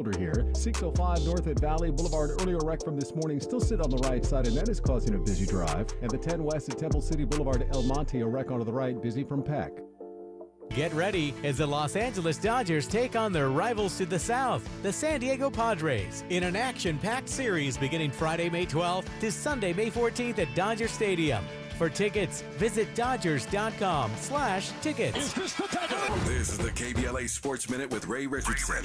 Here, 605 North at Valley Boulevard. Earlier wreck from this morning still sit on the right side, and that is causing a busy drive. And the 10 West at Temple City Boulevard, El Monte, a wreck onto the right, busy from Peck. Get ready as the Los Angeles Dodgers take on their rivals to the south, the San Diego Padres, in an action-packed series beginning Friday, May 12th to Sunday, May 14th at Dodger Stadium. For tickets, visit Dodgers.com/tickets. This is the KBLA Sports Minute with Ray Richardson.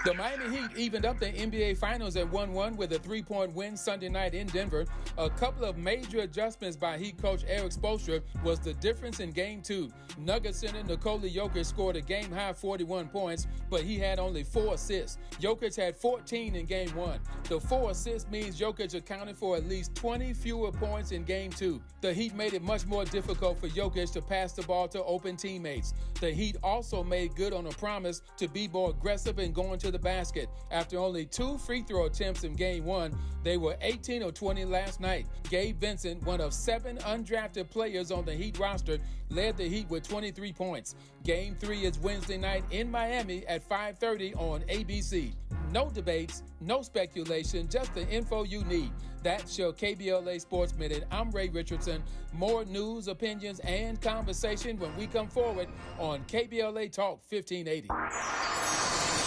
The Miami Heat evened up the NBA Finals at 1-1 with a 3-point win Sunday night in Denver. A couple of major adjustments by Heat coach Eric Spoelstra was the difference in Game 2. Nuggets center Nikola Jokic scored a game-high 41 points, but he had only 4 assists. Jokic had 14 in Game 1. The 4 assists means Jokic accounted for at least 20 fewer points in Game 2. The Heat made it much more difficult for Jokic to pass the ball to open teammates. The Heat also made good on a promise to be more aggressive in going to the basket. After only 2 free throw attempts in Game 1, they were 18 of 20 last night. Gabe Vincent, one of 7 undrafted players on the Heat roster, led the Heat with 23 points. Game 3 is Wednesday night in Miami at 5:30 on ABC. No debates, no speculation, just the info you need. That's your KBLA Sports Minute. I'm Ray Richardson. More news, opinions, and conversation when we come forward on KBLA Talk 1580.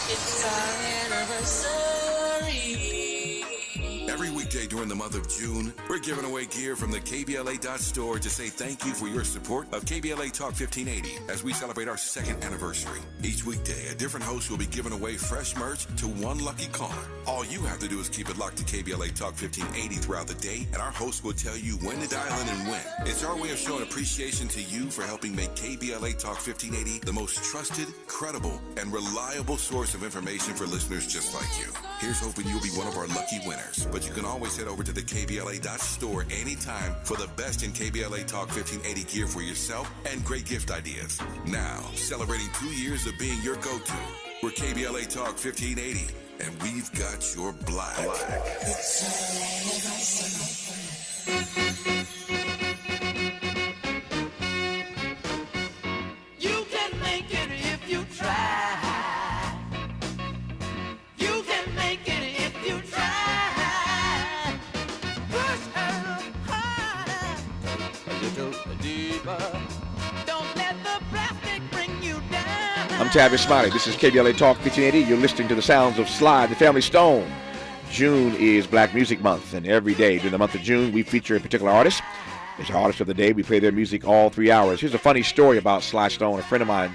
It's our anniversary. Every weekday during the month of June, we're giving away gear from the KBLA.store to say thank you for your support of KBLA Talk 1580 as we celebrate our 2nd anniversary. Each weekday, a different host will be giving away fresh merch to one lucky caller. All you have to do is keep it locked to KBLA Talk 1580 throughout the day, and our host will tell you when to dial in and when. It's our way of showing appreciation to you for helping make KBLA Talk 1580 the most trusted, credible, and reliable source of information for listeners just like you. Here's hoping you'll be one of our lucky winners. But you can always head over to the KBLA.store anytime for the best in KBLA Talk 1580 gear for yourself and great gift ideas. Now, celebrating 2 years of being your go-to, we're KBLA Talk 1580, and we've got your black. It's our anniversary. You can make it if you try. You can make it if you try. Push a harder, a little deeper. Don't let the plastic bring you down. I'm Tavis Smiley. This is KBLA Talk 1580. You're listening to the sounds of Sly, the Family Stone. June is Black Music Month, and every day during the month of June, we feature a particular artist. It's our artist of the day. We play their music all 3 hours. Here's a funny story about Sly Stone. A friend of mine,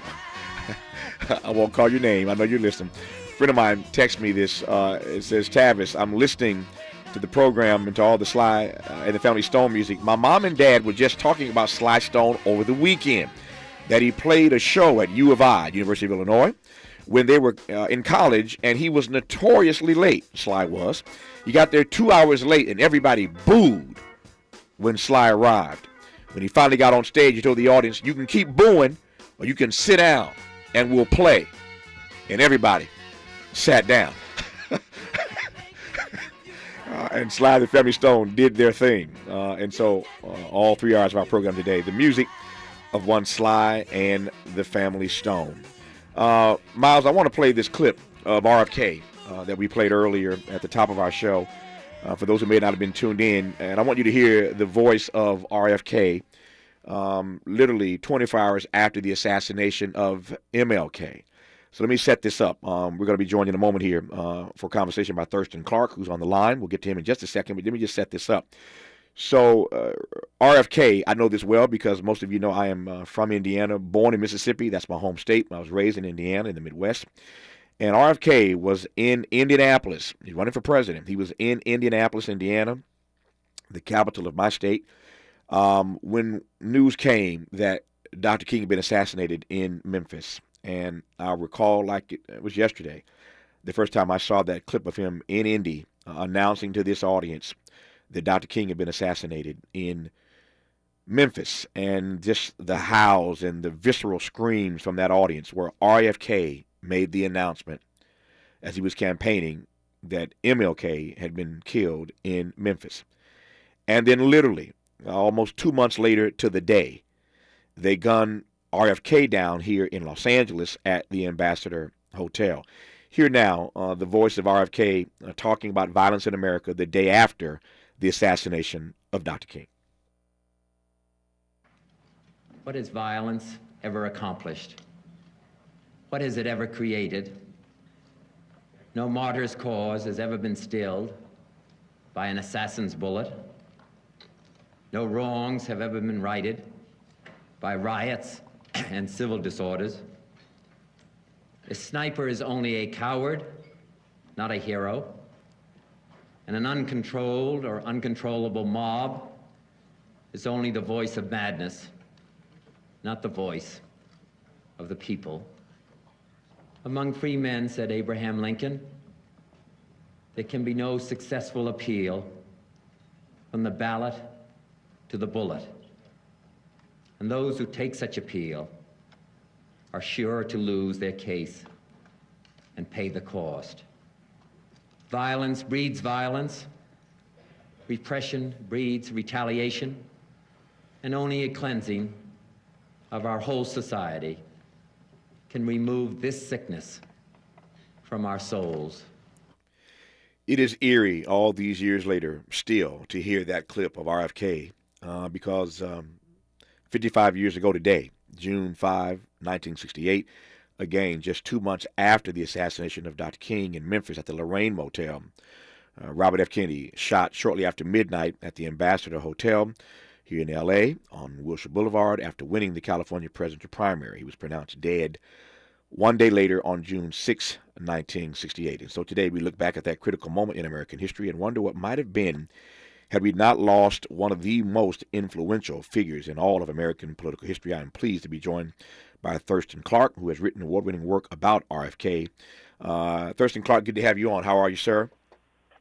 I won't call your name. I know you're listening. A friend of mine texted me this. It says, Tavis, I'm listening to the program and to all the Sly and the Family Stone music. My mom and dad were just talking about Sly Stone over the weekend, that he played a show at U of I, University of Illinois, when they were in college, and he was notoriously late, Sly was. He got there 2 hours late, and everybody booed when Sly arrived. When he finally got on stage, he told the audience, you can keep booing, or you can sit down, and we'll play. And everybody sat down. And Sly the Family Stone did their thing. And so all 3 hours of our program today, the music of one Sly and the Family Stone. Miles, I want to play this clip of RFK that we played earlier at the top of our show for those who may not have been tuned in. And I want you to hear the voice of RFK literally 24 hours after the assassination of MLK. So let me set this up. We're going to be joined in a moment here for a conversation by Thurston Clark, who's on the line. We'll get to him in just a second, but let me just set this up. So RFK, I know this well because most of you know I am from Indiana, born in Mississippi. That's my home state. I was raised in Indiana in the Midwest. And RFK was in Indianapolis. He's running for president. He was in Indianapolis, Indiana, the capital of my state, when news came that Dr. King had been assassinated in Memphis. And I recall like it was yesterday, the first time I saw that clip of him in Indy announcing to this audience that Dr. King had been assassinated in Memphis, and just the howls and the visceral screams from that audience where RFK made the announcement as he was campaigning that MLK had been killed in Memphis. And then literally, almost 2 months later to the day, they gunned RFK down here in Los Angeles at the Ambassador Hotel. Here now, the voice of RFK talking about violence in America the day after the assassination of Dr. King. What has violence ever accomplished? What has it ever created? No martyr's cause has ever been stilled by an assassin's bullet. No wrongs have ever been righted by riots and civil disorders. A sniper is only a coward, not a hero. And an uncontrolled or uncontrollable mob is only the voice of madness, not the voice of the people. Among free men, said Abraham Lincoln, there can be no successful appeal from the ballot to the bullet. And those who take such appeal are sure to lose their case and pay the cost. Violence breeds violence. Repression breeds retaliation. And only a cleansing of our whole society can remove this sickness from our souls. It is eerie all these years later still to hear that clip of RFK because 55 years ago today, June 5, 1968, again, just 2 months after the assassination of Dr. King in Memphis at the Lorraine Motel, Robert F. Kennedy shot shortly after midnight at the Ambassador Hotel here in L.A. on Wilshire Boulevard after winning the California presidential primary. He was pronounced dead 1 day later on June 6, 1968. And so today we look back at that critical moment in American history and wonder what might have been had we not lost one of the most influential figures in all of American political history. I am pleased to be joined by Thurston Clark, who has written award-winning work about RFK. Thurston Clark, good to have you on. How are you, sir?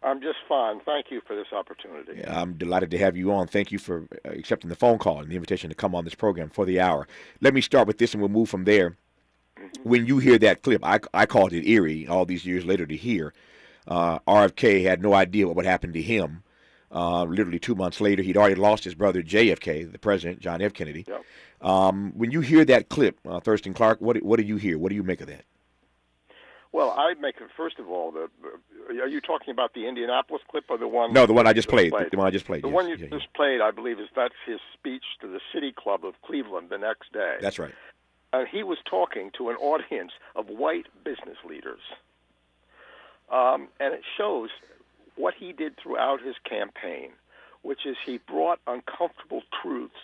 I'm just fine. Thank you for this opportunity. Yeah, I'm delighted to have you on. Thank you for accepting the phone call and the invitation to come on this program for the hour. Let me start with this and we'll move from there. When you hear that clip, I called it eerie all these years later to hear. RFK had no idea what would happen to him. Literally 2 months later, he'd already lost his brother JFK, the president, John F. Kennedy. Yep. When you hear that clip, Thurston Clark, what do you hear? What do you make of that? Well, I make it, first of all, are you talking about the Indianapolis clip or the one? No, the one I just played. The one I just played. The one you just played, I believe, that's his speech to the City Club of Cleveland the next day. That's right. And he was talking to an audience of white business leaders. And it shows what he did throughout his campaign, which is he brought uncomfortable truths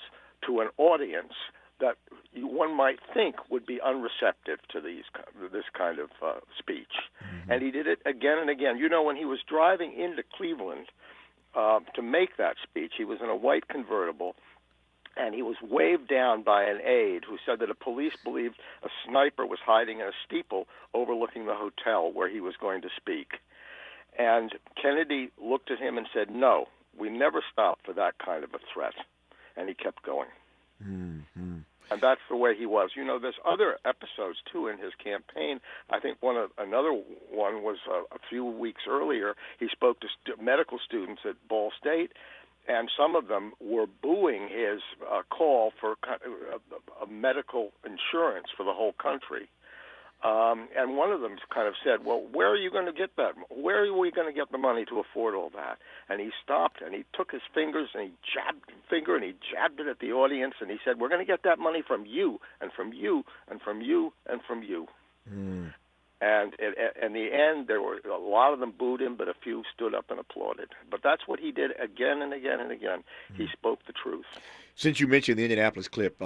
to an audience that one might think would be unreceptive to this kind of speech. Mm-hmm. And he did it again and again. You know, when he was driving into Cleveland to make that speech, he was in a white convertible, and he was waved down by an aide who said that the police believed a sniper was hiding in a steeple overlooking the hotel where he was going to speak. And Kennedy looked at him and said, "No, we never stop for that kind of a threat." And he kept going. Mm-hmm. And that's the way he was. You know, there's other episodes, too, in his campaign. I think another one was a few weeks earlier. He spoke to medical students at Ball State, and some of them were booing his call for a medical insurance for the whole country. And one of them kind of said, "Well, where are you going to get that? Where are we going to get the money to afford all that?" And he stopped and he took his fingers and he jabbed it at the audience and he said, "We're going to get that money from you and from you and from you and from you." Mm. And in the end, there were a lot of them booed him, but a few stood up and applauded. But that's what he did again and again and again. Mm. He spoke the truth. Since you mentioned the Indianapolis clip,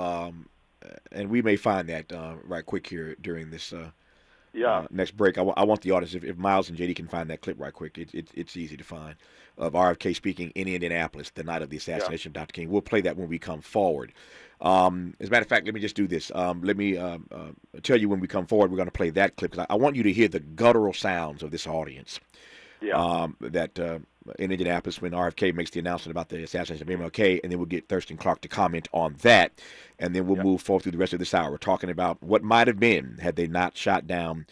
and we may find that right quick here during this next break. I want the audience, if Miles and JD can find that clip right quick, it's easy to find, of RFK speaking in Indianapolis the night of the assassination of Dr. King. We'll play that when we come forward. As a matter of fact, let me just do this. Let me tell you when we come forward, we're going to play that clip, because I want you to hear the guttural sounds of this audience. That in Indianapolis when RFK makes the announcement about the assassination of MLK, and then we'll get Thurston Clark to comment on that, and then we'll move forward through the rest of this hour. We're talking about what might have been had they not shot down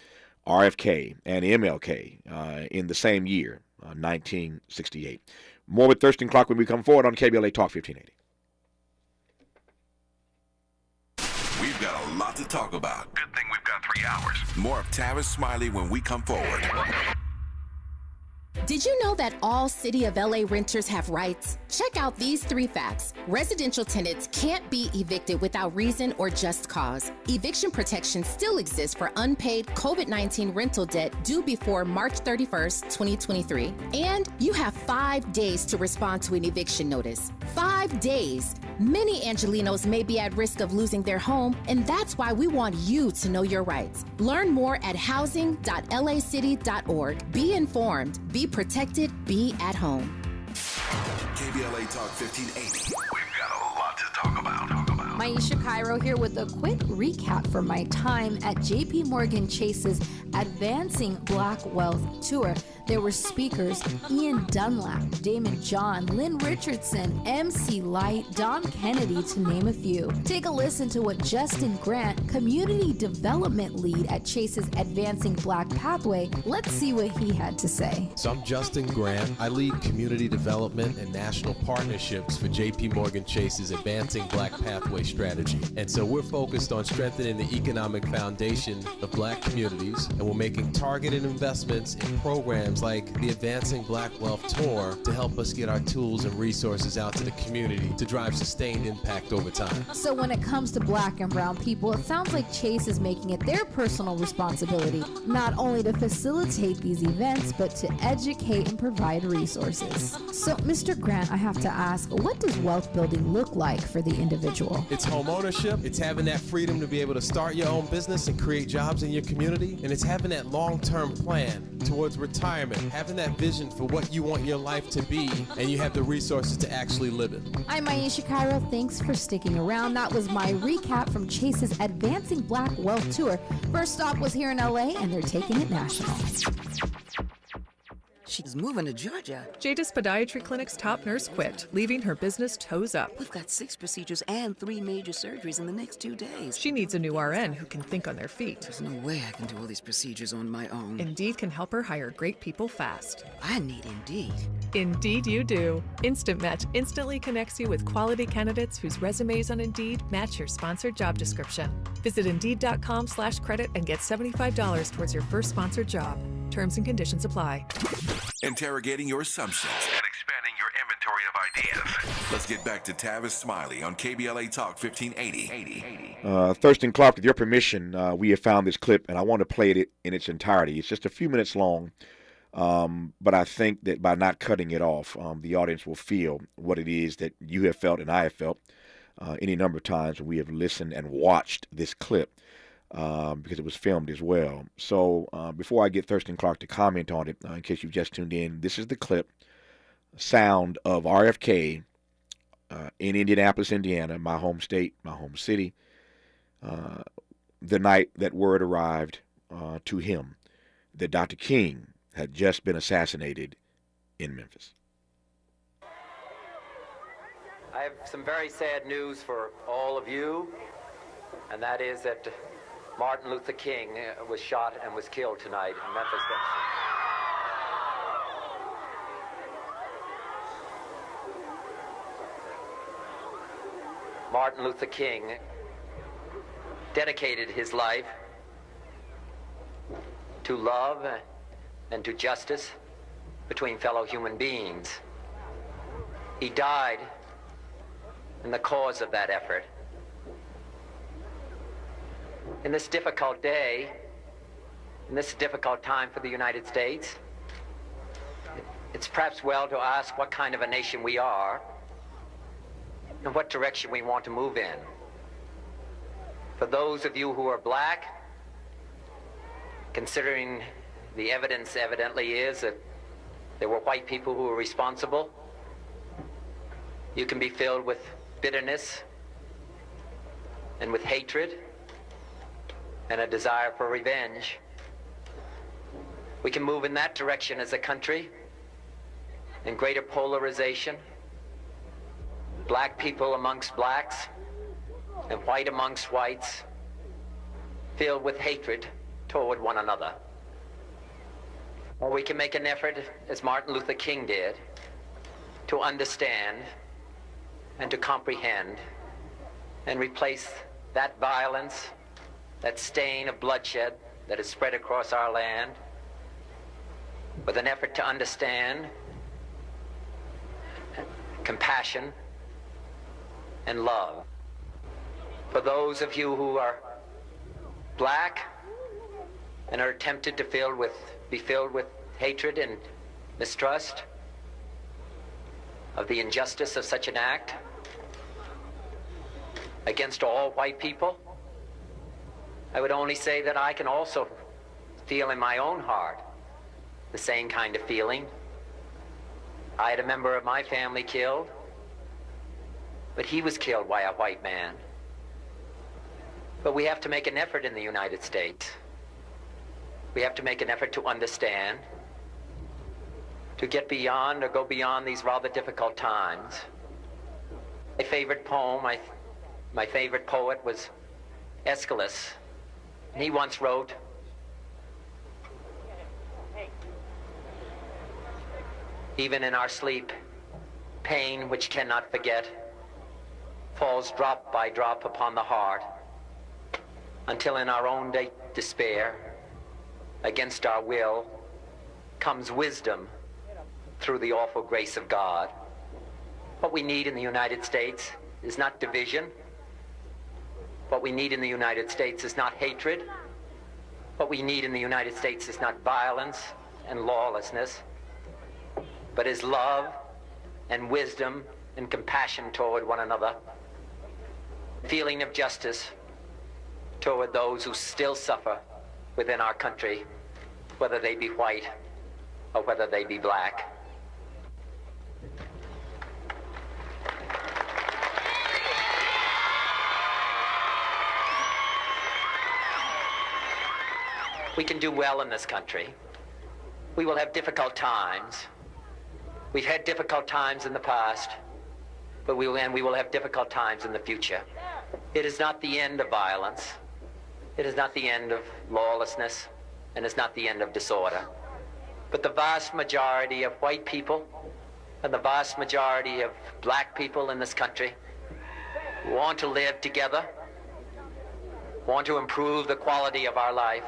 RFK and MLK in the same year, 1968. More with Thurston Clark when we come forward on KBLA Talk 1580. We've got a lot to talk about. Good thing we've got 3 hours. More of Tavis Smiley when we come forward. Did you know that all City of LA renters have rights? Check out these 3 facts. Residential tenants can't be evicted without reason or just cause. Eviction protection still exists for unpaid COVID-19 rental debt due before March 31st, 2023. And you have 5 days to respond to an eviction notice. 5 days. Many Angelenos may be at risk of losing their home, and that's why we want you to know your rights. Learn more at housing.lacity.org. Be informed, be protected, be at home. KBLA Talk 1580. We've got a lot to talk about. Maisha Cairo here with a quick recap from my time at JP Morgan Chase's Advancing Black Wealth Tour. There were speakers Ian Dunlap, Damon John, Lynn Richardson, MC Light, Don Kennedy, to name a few. Take a listen to what Justin Grant, Community Development Lead at Chase's Advancing Black Pathway, let's see what he had to say. So I'm Justin Grant. I lead community development and national partnerships for JP Morgan Chase's Advancing Black Pathway strategy. And so we're focused on strengthening the economic foundation of black communities, and we're making targeted investments in programs like the Advancing Black Wealth Tour to help us get our tools and resources out to the community to drive sustained impact over time. So when it comes to black and brown people, it sounds like Chase is making it their personal responsibility not only to facilitate these events, but to educate and provide resources. So, Mr. Grant, I have to ask, what does wealth building look like for the individual? It's home ownership, it's having that freedom to be able to start your own business and create jobs in your community, and it's having that long-term plan towards retirement, having that vision for what you want your life to be, and you have the resources to actually live it. I'm Maisha Cairo. Thanks for sticking around. That was my recap from Chase's Advancing Black Wealth Tour. First stop was here in LA, and they're taking it national. She's moving to Georgia. Jada's Podiatry Clinic's top nurse quit, leaving her business toes up. We've got 6 procedures and 3 major surgeries in the next 2 days. She needs a new RN who can think on their feet. There's no way I can do all these procedures on my own. Indeed can help her hire great people fast. I need Indeed. Indeed you do. Instant Match instantly connects you with quality candidates whose resumes on Indeed match your sponsored job description. Visit Indeed.com/credit and get $75 towards your first sponsored job. Terms and conditions apply. Interrogating your assumptions and expanding your inventory of ideas. Let's get back to Tavis Smiley on KBLA Talk 1580. Thurston Clark, with your permission, we have found this clip, and I want to play it in its entirety. It's just a few minutes long, but I think that by not cutting it off, the audience will feel what it is that you have felt and I have felt any number of times when we have listened and watched this clip. Because it was filmed as well. So before I get Thurston Clark to comment on it, in case you've just tuned in, this is the clip, sound of RFK in Indianapolis, Indiana, my home state, my home city, the night that word arrived to him that Dr. King had just been assassinated in Memphis. I have some very sad news for all of you, and that is that Martin Luther King was shot and was killed tonight in Memphis. Martin Luther King dedicated his life to love and to justice between fellow human beings. He died in the cause of that effort. In this difficult day, in this difficult time for the United States, it's perhaps well to ask what kind of a nation we are and what direction we want to move in. For those of you who are black, considering the evidence evidently is that there were white people who were responsible, you can be filled with bitterness and with hatred and a desire for revenge. We can move in that direction as a country, in greater polarization, black people amongst blacks and white amongst whites, filled with hatred toward one another. Or we can make an effort, as Martin Luther King did, to understand and to comprehend and replace that violence that stain of bloodshed that is spread across our land with an effort to understand, compassion, and love. For those of you who are black and are tempted to be filled with hatred and mistrust of the injustice of such an act against all white people, I would only say that I can also feel in my own heart the same kind of feeling. I had a member of my family killed, but he was killed by a white man. But we have to make an effort in the United States. We have to make an effort to understand, to get beyond or go beyond these rather difficult times. My favorite poem, my favorite poet was Aeschylus. And he once wrote, "Even in our sleep, pain which cannot forget falls drop by drop upon the heart, until in our own despair, against our will, comes wisdom through the awful grace of God." What we need in the United States is not division. What we need in the United States is not hatred. What we need in the United States is not violence and lawlessness, but is love and wisdom and compassion toward one another, feeling of justice toward those who still suffer within our country, whether they be white or whether they be black. We can do well in this country. We will have difficult times. We've had difficult times in the past, but we will have difficult times in the future. It is not the end of violence. It is not the end of lawlessness, and it's not the end of disorder. But the vast majority of white people and the vast majority of black people in this country want to live together, want to improve the quality of our life,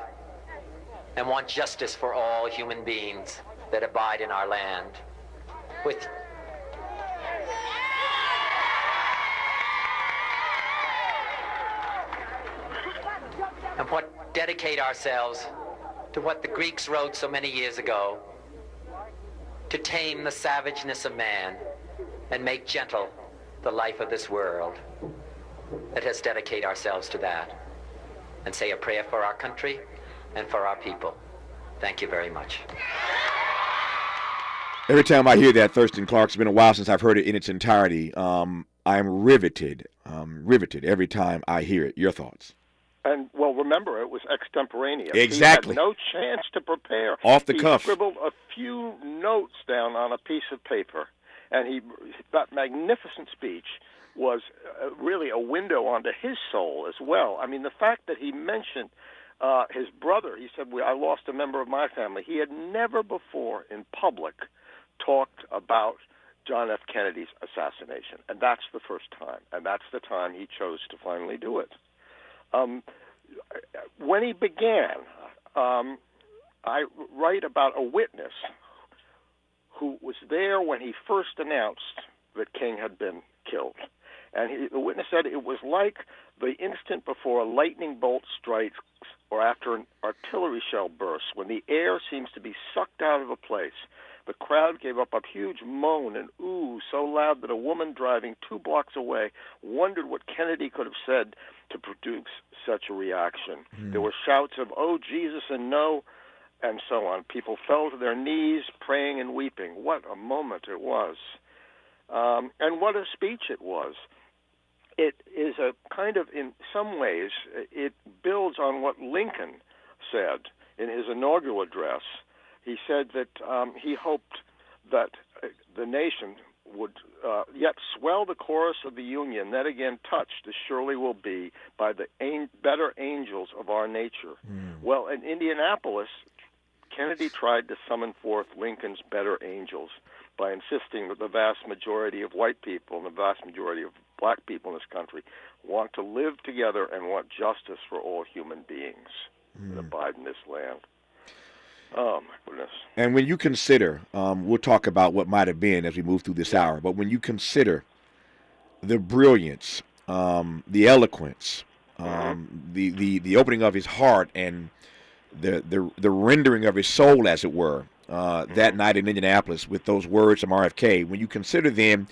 and want justice for all human beings that abide in our land. And dedicate ourselves to what the Greeks wrote so many years ago, to tame the savageness of man and make gentle the life of this world. Let us dedicate ourselves to that and say a prayer for our country and for our people. Thank you very much. Every time I hear that, Thurston Clark, it's been a while since I've heard it in its entirety. I'm riveted every time I hear it. Your thoughts? And, well, remember, it was extemporaneous. Exactly. He had no chance to prepare. Off the cuff. He scribbled a few notes down on a piece of paper, and that magnificent speech was really a window onto his soul as well. I mean, the fact that he mentioned his brother, he said, I lost a member of my family. He had never before in public talked about John F. Kennedy's assassination, and that's the first time, and that's the time he chose to finally do it. When he began, I write about a witness who was there when he first announced that King had been killed. And the witness said it was like the instant before a lightning bolt strikes or after an artillery shell bursts, when the air seems to be sucked out of a place. The crowd gave up a huge moan and ooh so loud that a woman driving 2 blocks away wondered what Kennedy could have said to produce such a reaction. There were shouts of, "Oh, Jesus," and "No," and so on. People fell to their knees, praying and weeping. What a moment it was. And what a speech it was. It is a kind of, in some ways, it builds on what Lincoln said in his inaugural address. He said that he hoped that the nation would yet swell the chorus of the Union, that again touched, as surely will be, by the better angels of our nature. Well, in Indianapolis, Kennedy tried to summon forth Lincoln's better angels by insisting that the vast majority of white people and the vast majority of black people in this country want to live together and want justice for all human beings that abide in this land. Oh, my goodness. And when you consider, we'll talk about what might have been as we move through this hour, but when you consider the brilliance, the eloquence, the opening of his heart, and the rendering of his soul, as it were, that night in Indianapolis with those words from RFK, when you consider then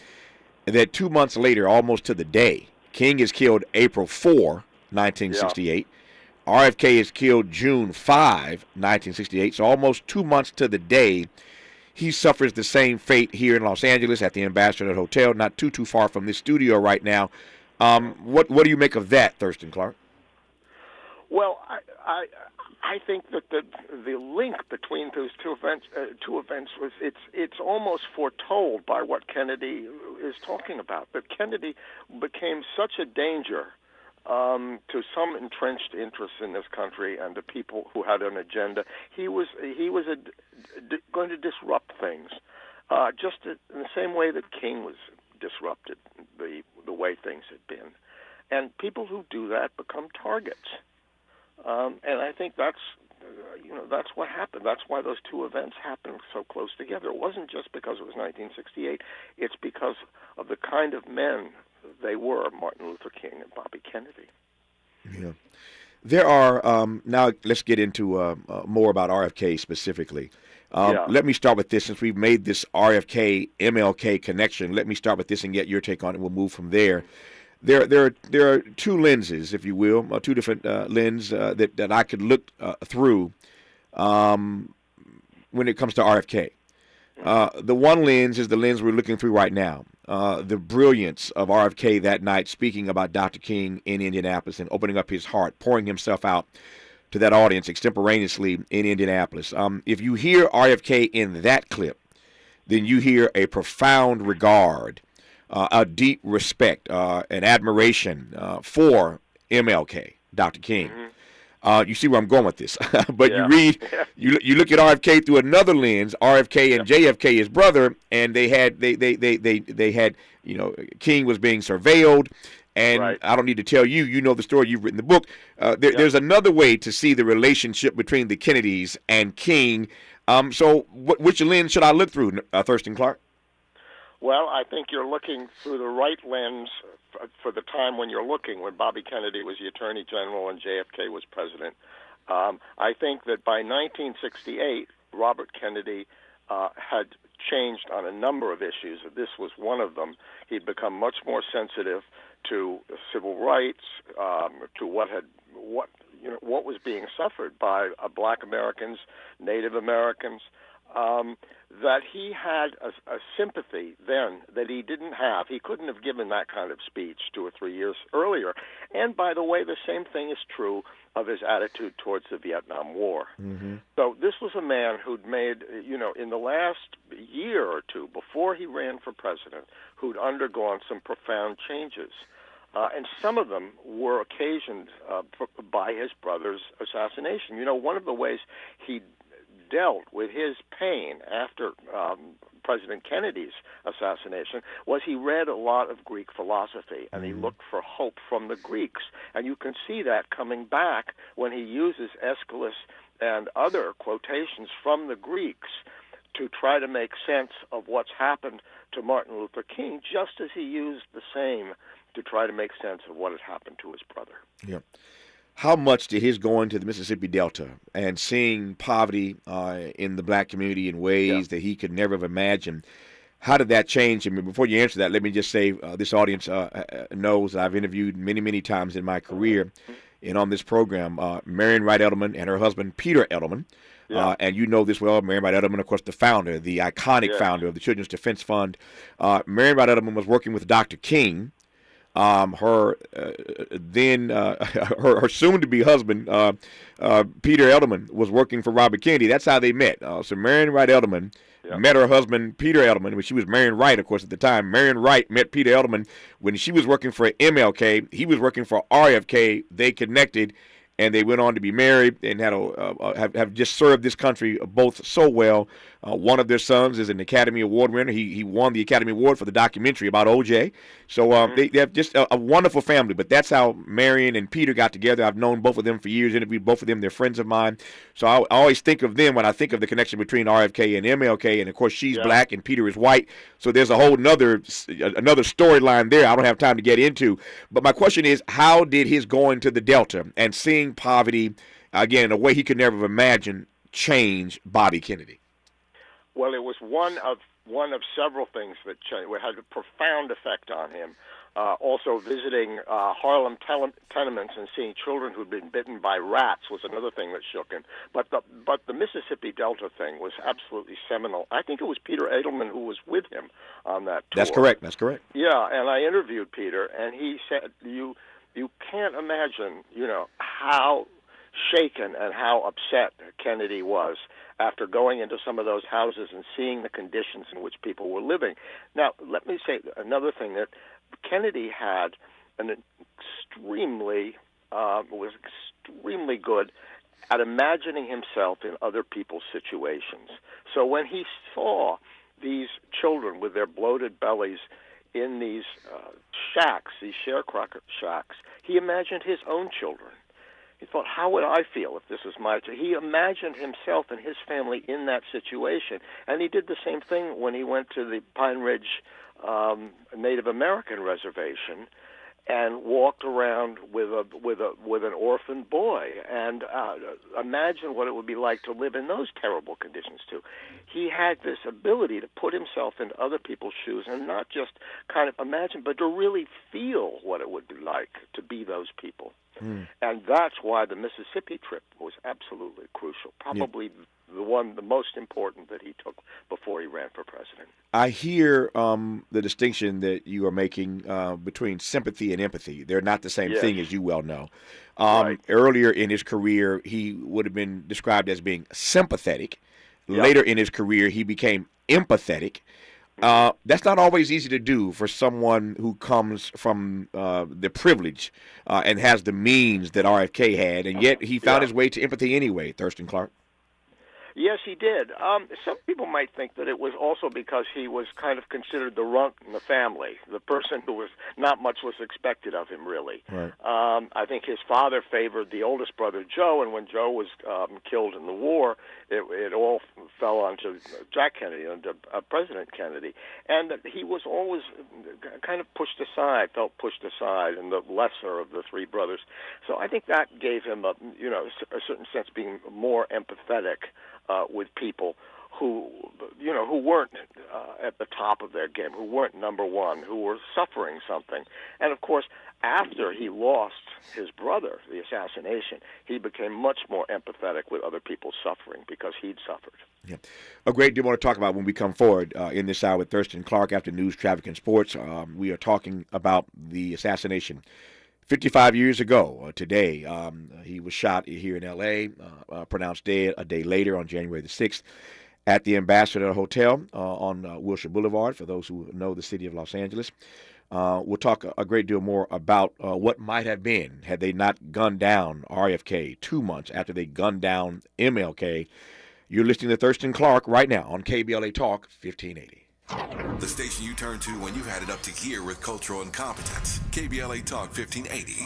that 2 months later, almost to the day, King is killed April 4, 1968. RFK is killed June 5, 1968. So almost 2 months to the day, he suffers the same fate here in Los Angeles at the Ambassador Hotel, not too far from this studio right now. What do you make of that, Thurston Clark? Well, I think that the link between those two events was it's almost foretold by what Kennedy is talking about. That Kennedy became such a danger to some entrenched interests in this country and to people who had an agenda. He was going to disrupt things, just in the same way that King was disrupted the way things had been. And people who do that become targets. And I think that's what happened. That's why those two events happened so close together. It wasn't just because it was 1968. It's because of the kind of men they were, Martin Luther King and Bobby Kennedy. Yeah. There are, now let's get into more about RFK specifically. Let me start with this. Since we've made this RFK-MLK connection, let me start with this and get your take on it. We'll move from there. There are two lenses, if you will, two different lenses that I could look through when it comes to RFK. The one lens is the lens we're looking through right now. The brilliance of RFK that night, speaking about Dr. King in Indianapolis and opening up his heart, pouring himself out to that audience extemporaneously in Indianapolis. If you hear RFK in that clip, then you hear a profound regard, a deep respect, and admiration for MLK, Dr. King. You see where I'm going with this. But you look at RFK through another lens, RFK and JFK, his brother, and they had King was being surveilled. And I don't need to tell you, you know the story, you've written the book. There's another way to see the relationship between the Kennedys and King. So which lens should I look through, Thurston Clark? Well, I think you're looking through the right lens for the time when you're looking, when Bobby Kennedy was the Attorney General and JFK was president. I think that by 1968, Robert Kennedy had changed on a number of issues. This was one of them. He'd become much more sensitive to civil rights, to what was being suffered by Black Americans, Native Americans. That he had a sympathy then that he didn't have. He couldn't have given that kind of speech 2 or 3 years earlier. And by the way, the same thing is true of his attitude towards the Vietnam War. So this was a man who'd made, in the last year or two before he ran for president, who'd undergone some profound changes. And some of them were occasioned by his brother's assassination. One of the ways he dealt with his pain after President Kennedy's assassination was he read a lot of Greek philosophy, and he looked for hope from the Greeks. And you can see that coming back when he uses Aeschylus and other quotations from the Greeks to try to make sense of what's happened to Martin Luther King, just as he used the same to try to make sense of what had happened to his brother. Yeah. How much did his going to the Mississippi Delta and seeing poverty in the black community in ways that he could never have imagined, how did that change him? And before you answer that, let me just say this audience knows I've interviewed many, many times in my career and on this program Marion Wright Edelman and her husband Peter Edelman. And you know this well, Marion Wright Edelman, of course, the founder, the iconic founder of the Children's Defense Fund. Marion Wright Edelman was working with Dr. King. Her soon-to-be husband, Peter Edelman, was working for Robert Kennedy. That's how they met. So Marion Wright Edelman met her husband, Peter Edelman, when she was Marion Wright, of course, at the time. Marion Wright met Peter Edelman when she was working for MLK. He was working for RFK. They connected, and they went on to be married and have just served this country both so well. One of their sons is an Academy Award winner. He won the Academy Award for the documentary about O.J. So they have just a wonderful family. But that's how Marion and Peter got together. I've known both of them for years, interviewed both of them. They're friends of mine. So I always think of them when I think of the connection between RFK and MLK. And, of course, she's black and Peter is white. So there's a whole another storyline there I don't have time to get into. But my question is, how did his going to the Delta and seeing poverty, again, in a way he could never have imagined, change Bobby Kennedy? Well, it was one of several things that had a profound effect on him. Also, visiting Harlem tenements and seeing children who'd been bitten by rats was another thing that shook him. But the Mississippi Delta thing was absolutely seminal. I think it was Peter Edelman who was with him on that tour. That's correct. Yeah, and I interviewed Peter, and he said, you can't imagine, how shaken and how upset Kennedy was after going into some of those houses and seeing the conditions in which people were living. Now, let me say another thing, that Kennedy had was extremely good at imagining himself in other people's situations. So when he saw these children with their bloated bellies in these shacks, these sharecropper shacks, he imagined his own children. He thought, how would I feel if this was my child? He imagined himself and his family in that situation. And he did the same thing when he went to the Pine Ridge Native American reservation and walked around with an orphan boy, and imagine what it would be like to live in those terrible conditions too. He had this ability to put himself in other people's shoes and not just kind of imagine, but to really feel what it would be like to be those people. And that's why the Mississippi trip was absolutely crucial, probably the most important that he took before he ran for president. I hear the distinction that you are making between sympathy and empathy. They're not the same thing, as you well know. Right. Earlier in his career, he would have been described as being sympathetic. Later in his career, he became empathetic. That's not always easy to do for someone who comes from the privilege and has the means that RFK had, and yet he found his way to empathy anyway, Thurston Clark. Yes, he did. Some people might think that it was also because he was kind of considered the runt in the family, the person who was not much was expected of him, really. Right. I think his father favored the oldest brother, Joe, and when Joe was killed in the war, it all fell onto Jack Kennedy, onto President Kennedy. And he was always kind of felt pushed aside, and the lesser of the three brothers. So I think that gave him a certain sense of being more empathetic with people who weren't at the top of their game, who weren't number one, who were suffering something. And of course, after he lost his brother, the assassination, he became much more empathetic with other people's suffering because he'd suffered. Yeah. A great deal more to talk about when we come forward in this hour with Thurston Clark after News, Traffic, and Sports. We are talking about the assassination 55 years ago today. He was shot here in L.A., pronounced dead a day later on January the 6th at the Ambassador Hotel on Wilshire Boulevard, for those who know the city of Los Angeles. We'll talk a great deal more about what might have been had they not gunned down RFK 2 months after they gunned down MLK. You're listening to Thurston Clark right now on KBLA Talk 1580. The station you turn to when you've had it up to here with cultural incompetence. KBLA Talk 1580.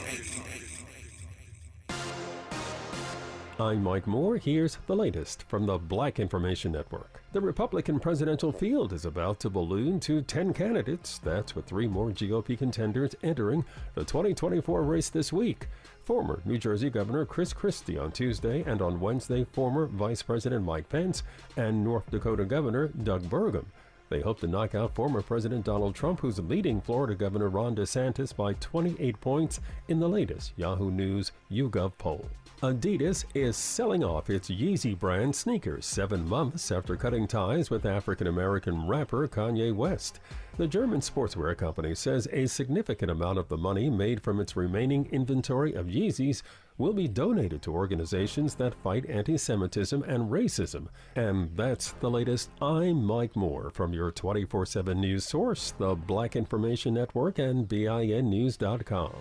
I'm Mike Moore. Here's the latest from the Black Information Network. The Republican presidential field is about to balloon to 10 candidates. That's with 3 more GOP contenders entering the 2024 race this week. Former New Jersey Governor Chris Christie on Tuesday, and on Wednesday, former Vice President Mike Pence and North Dakota Governor Doug Burgum. They hope to knock out former President Donald Trump, who's leading Florida Governor Ron DeSantis by 28 points in the latest Yahoo News YouGov poll. Adidas is selling off its Yeezy brand sneakers 7 months after cutting ties with African-American rapper Kanye West. The German sportswear company says a significant amount of the money made from its remaining inventory of Yeezys will be donated to organizations that fight anti-Semitism and racism. And that's the latest. I'm Mike Moore from your 24/7 news source, the Black Information Network and BINnews.com.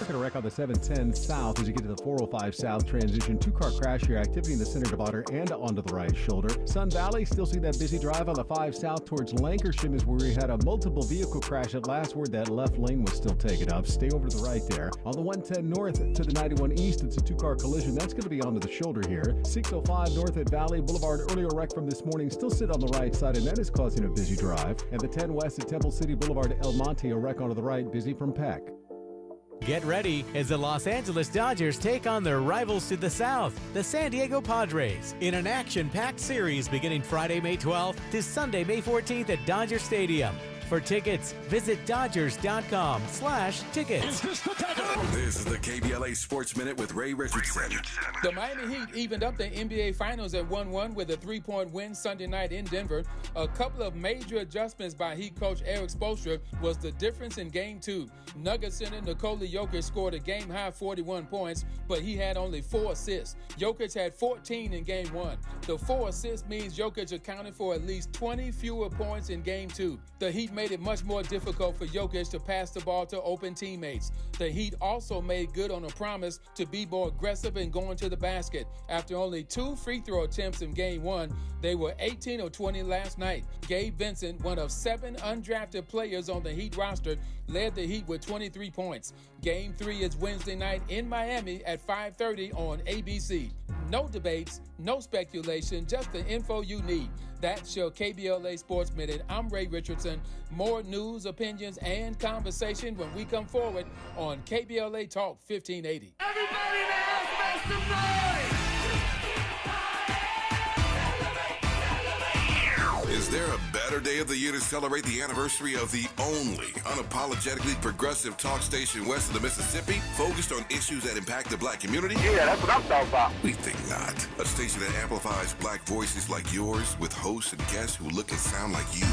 traffic and a wreck on the 710 south as you get to the 405 south transition. Two-car crash here. Activity in the center divider and onto the right shoulder. Sun Valley still see that busy drive on the 5 south towards Lancashire is where we had a multiple vehicle crash. At last word, that left lane was still taken up. Stay over to the right there. On the 110 north to the 91 east, it's a two-car collision. That's going to be onto the shoulder here. 605 north at Valley Boulevard. Earlier wreck from this morning still sit on the right side, and that is causing a busy drive. And the 10 west at Temple City Boulevard El Monte, a wreck onto the right, busy from Peck. Get ready as the Los Angeles Dodgers take on their rivals to the south, the San Diego Padres, in an action-packed series beginning Friday, May 12th to Sunday, May 14th at Dodger Stadium. For tickets, visit Dodgers.com/tickets. This is the KBLA Sports Minute with Ray Richardson. The Miami Heat evened up the NBA Finals at 1-1 with a 3-point win Sunday night in Denver. A couple of major adjustments by Heat coach Eric Spoelstra was the difference in Game 2. Nuggets center Nikola Jokic scored a game-high 41 points, but he had only 4 assists. Jokic had 14 in Game 1. The 4 assists means Jokic accounted for at least 20 fewer points in Game 2. The Heat made it much more difficult for Jokic to pass the ball to open teammates. The Heat also made good on a promise to be more aggressive in going to the basket. After only 2 free throw attempts in Game 1, they were 18 of 20 last night. Gabe Vincent, one of 7 undrafted players on the Heat roster, led the Heat with 23 points. Game 3 is Wednesday night in Miami at 5:30 on ABC. No debates, no speculation, just the info you need. That's your KBLA Sports Minute. I'm Ray Richardson. More news, opinions, and conversation when we come forward on KBLA Talk 1580. Everybody now, make some noise! Is there a better day of the year to celebrate the anniversary of the only unapologetically progressive talk station west of the Mississippi, focused on issues that impact the black community? Yeah, that's what I'm talking about. We think not. A station that amplifies black voices like yours with hosts and guests who look and sound like you.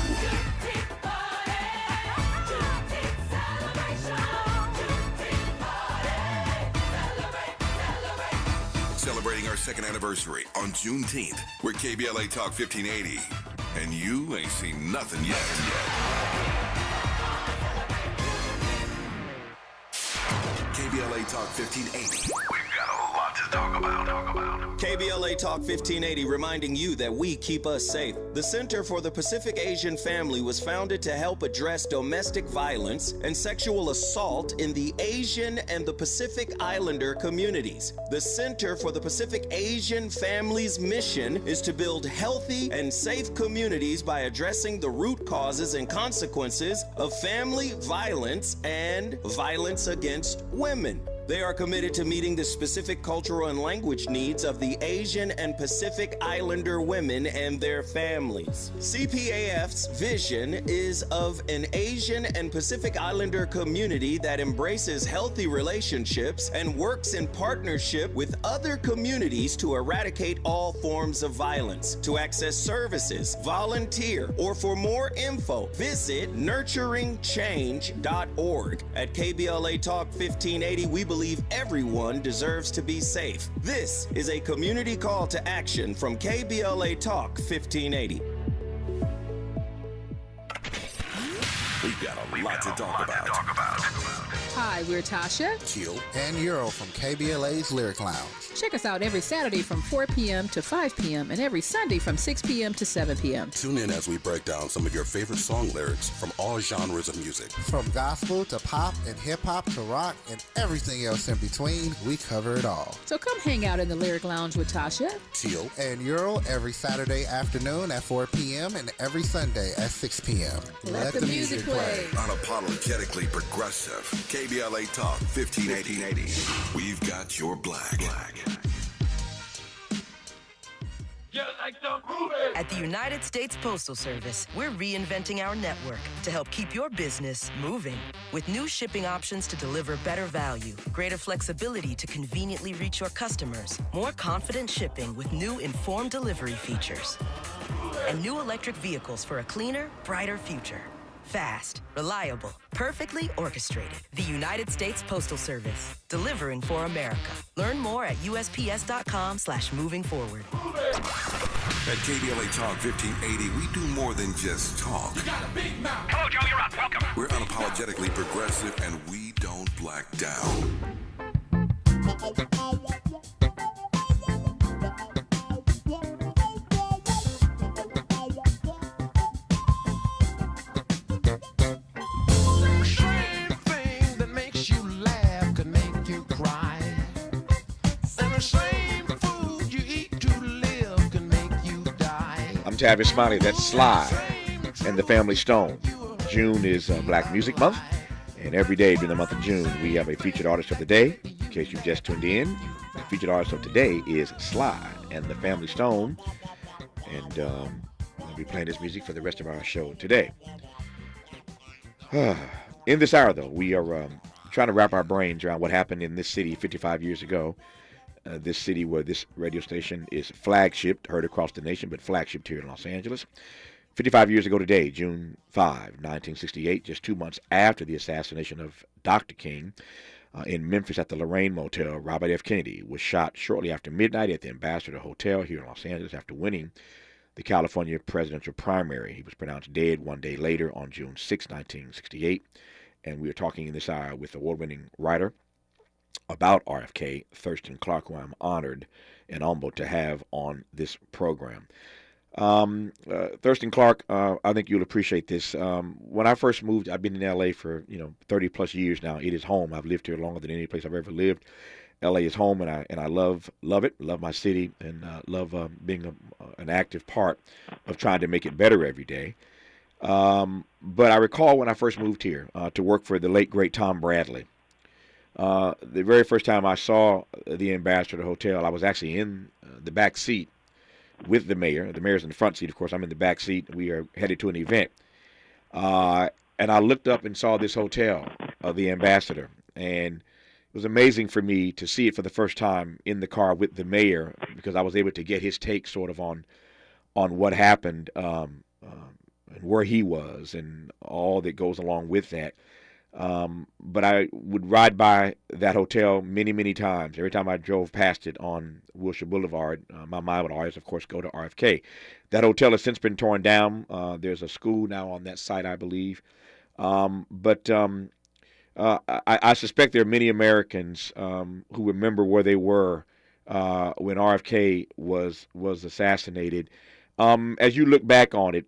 Celebrating our second anniversary on Juneteenth. We're KBLA Talk 1580. And you ain't seen nothing yet. KBLA Talk 1580. We've got a lot to talk about. KBLA Talk 1580 reminding you that we keep us safe. The Center for the Pacific Asian Family was founded to help address domestic violence and sexual assault in the Asian and the Pacific Islander communities. The Center for the Pacific Asian Family's mission is to build healthy and safe communities by addressing the root causes and consequences of family violence and violence against women. They are committed to meeting the specific cultural and language needs of the Asian and Pacific Islander women and their families. CPAF's vision is of an Asian and Pacific Islander community that embraces healthy relationships and works in partnership with other communities to eradicate all forms of violence. To access services, volunteer, or for more info, visit nurturingchange.org. At KBLA Talk 1580, we believe everyone deserves to be safe. This is a community call to action from KBLA Talk 1580. We've got a lot to talk about. Hi, we're Tasha, Teal, and Euro from KBLA's Lyric Lounge. Check us out every Saturday from 4 p.m. to 5 p.m. and every Sunday from 6 p.m. to 7 p.m. Tune in as we break down some of your favorite song lyrics from all genres of music. From gospel to pop and hip-hop to rock and everything else in between, we cover it all. So come hang out in the Lyric Lounge with Tasha, Teal, and Euro every Saturday afternoon at 4 p.m. and every Sunday at 6 p.m. Let the music play. Unapologetically progressive. KBLA Talk 1580. We've got your black. At the United States Postal Service, we're reinventing our network to help keep your business moving. With new shipping options to deliver better value, greater flexibility to conveniently reach your customers, more confident shipping with new informed delivery features, and new electric vehicles for a cleaner, brighter future. Fast, reliable, perfectly orchestrated. The United States Postal Service, delivering for America. Learn more at USPS.com/moving forward. At KBLA Talk 1580, we do more than just talk. You got a big mouth. Hello, Joe, you're up. Welcome. We're unapologetically progressive, and we don't black down. Same thing that makes you laugh could make you cry. And the same food you eat to live can make you die. I'm Tavis Smiley. That's Sly and the Family Stone. June is Black Music Month, and every day during the month of June, we have a featured artist of the day. In case you've just tuned in, the featured artist of today is Sly and the Family Stone, and we'll be playing this music for the rest of our show today. In this hour, though, we are trying to wrap our brains around what happened in this city 55 years ago. This city where this radio station is flagshipped, heard across the nation, but flagshipped here in Los Angeles. 55 years ago today, June 5, 1968, just 2 months after the assassination of Dr. King in Memphis at the Lorraine Motel, Robert F. Kennedy was shot shortly after midnight at the Ambassador Hotel here in Los Angeles after winning the California presidential primary. He was pronounced dead one day later on June 6, 1968. And we are talking in this hour with award-winning writer about RFK, Thurston Clark, who I'm honored and humbled to have on this program. Thurston Clark, I think you'll appreciate this. When I first moved, I've been in L.A. for 30 plus years now. It is home. I've lived here longer than any place I've ever lived. L.A. is home, and I love it. Love my city, and love being an active part of trying to make it better every day. But I recall when I first moved here to work for the late great Tom Bradley. The very first time I saw the Ambassador Hotel, I was actually in the back seat with the mayor. The mayor's in the front seat, of course. I'm in the back seat. We are headed to an event. And I looked up and saw this hotel of the Ambassador. And it was amazing for me to see it for the first time in the car with the mayor, because I was able to get his take sort of on what happened and where he was and all that goes along with that. But I would ride by that hotel many, many times. Every time I drove past it on Wilshire Boulevard, my mind would always, of course, go to RFK. That hotel has since been torn down. There's a school now on that site, I believe. But I suspect there are many Americans who remember where they were when RFK was assassinated. As you look back on it,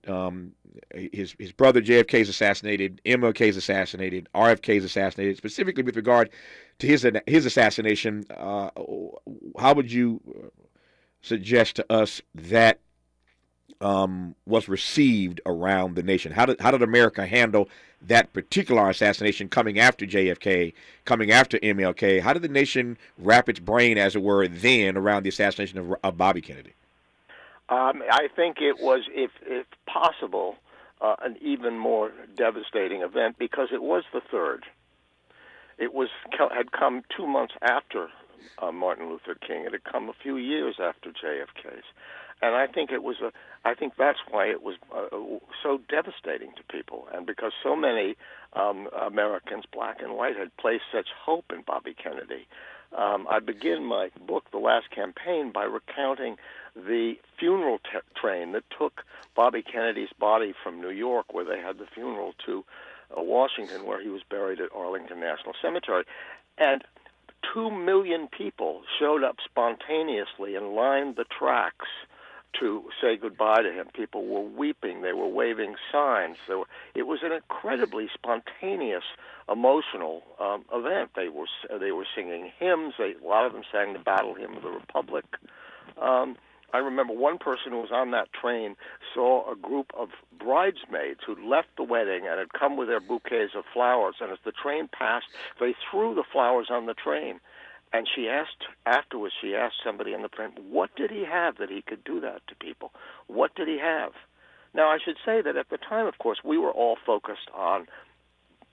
his brother JFK is assassinated, MLK is assassinated, RFK is assassinated. Specifically with regard to his assassination, how would you suggest to us that was received around the nation? How did America handle that particular assassination coming after JFK, coming after MLK? How did the nation wrap its brain, as it were, then around the assassination of Bobby Kennedy? I think it was, if possible, an even more devastating event, because it was the third. It had come 2 months after Martin Luther King. It had come a few years after JFK's, and I think I think that's why it was so devastating to people, and because so many Americans, black and white, had placed such hope in Bobby Kennedy. I begin my book, The Last Campaign, by recounting the funeral train that took Bobby Kennedy's body from New York, where they had the funeral, to Washington, where he was buried at Arlington National Cemetery. And 2 million people showed up spontaneously and lined the tracks to say goodbye to him. People were weeping. They were waving signs. It was an incredibly spontaneous, emotional event. They were singing hymns. A lot of them sang the Battle Hymn of the Republic. I remember one person who was on that train saw a group of bridesmaids who'd left the wedding and had come with their bouquets of flowers, and as the train passed, they threw the flowers on the train. And she asked somebody on the train, what did he have that he could do that to people? What did he have? Now, I should say that at the time, of course, we were all focused on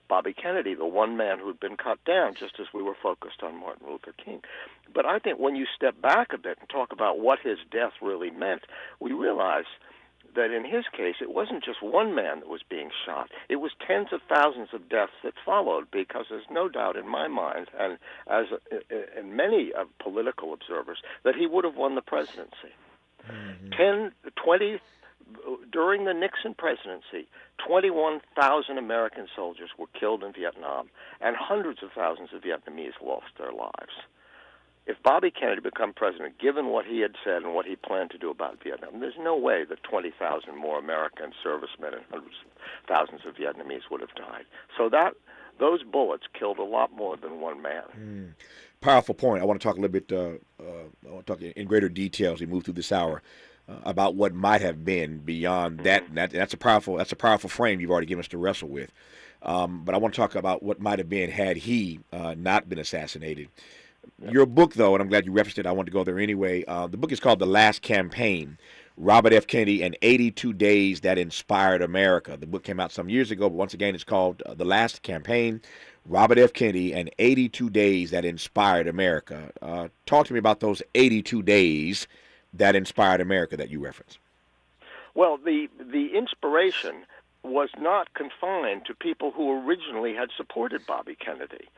Bobby Kennedy, the one man who'd been cut down, just as we were focused on Martin Luther King. But I think when you step back a bit and talk about what his death really meant, we realize that in his case, it wasn't just one man that was being shot. It was tens of thousands of deaths that followed, because there's no doubt in my mind, and as in many political observers, that he would have won the presidency. During the Nixon presidency, 21,000 American soldiers were killed in Vietnam, and hundreds of thousands of Vietnamese lost their lives. If Bobby Kennedy became president, given what he had said and what he planned to do about Vietnam, there's no way that 20,000 more American servicemen and hundreds of thousands of Vietnamese would have died. So those bullets killed a lot more than one man. Powerful point. I want to talk a little bit. I want to talk in greater detail as we move through this hour about what might have been beyond that. And that's a powerful frame you've already given us to wrestle with. But I want to talk about what might have been had he not been assassinated. Your book, though, and I'm glad you referenced it, I want to go there anyway. The book is called The Last Campaign, Robert F. Kennedy and 82 Days That Inspired America. The book came out some years ago, but once again, it's called The Last Campaign, Robert F. Kennedy and 82 Days That Inspired America. Talk to me about those 82 days that inspired America that you referenced. Well, the inspiration was not confined to people who originally had supported Bobby Kennedy.